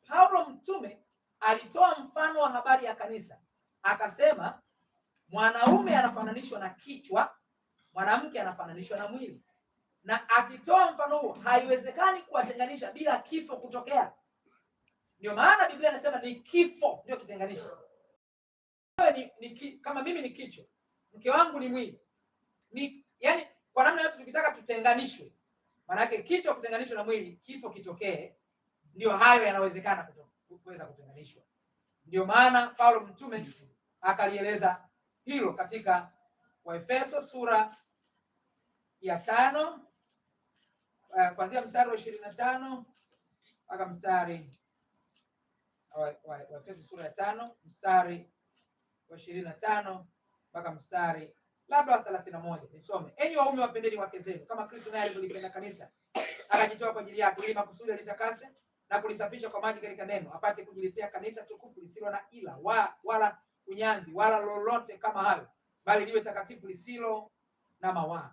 Paulo mtume alitoa mfano wa habari ya kanisa, akasema mwanaume anafananishwa na kichwa, mwanamke anafananishwa na mwili. Na akitoa mfano huo, haiwezekani kuwatenganisha bila kifo kutokea. Ndio maana Biblia inasema ni kifo ndio kitenganisha. Kama mimi ni kichwa, mke wangu ni mwili, yani kwa namna yote tukitaka tutenganishwe, maana yake kichwa kutenganishwa na mwili, kifo kitokee, ndio hayo yanawezekana kuweza kutenganishwa. Ndio maana Paulo mtume akalieleza hilo katika Waefeso sura ya 5 kuanzia mstari wa 25 mpaka mstari Waefeso sura ya 5 mstari wa 25 mpaka mstari labda wa 31. Nisome. Enyi waume wapendeni wake zenu kama Kristo naye alivyolipenda kanisa akajitoa kwa ajili yake ili makusudi alitakase na kulisafisha kwa maji katika neno, apate kujiletea kanisa tukufu lisilo na ila wala kunyanzi wala lolote kama hayo, bali liwe takatifu lisilo na mawaa.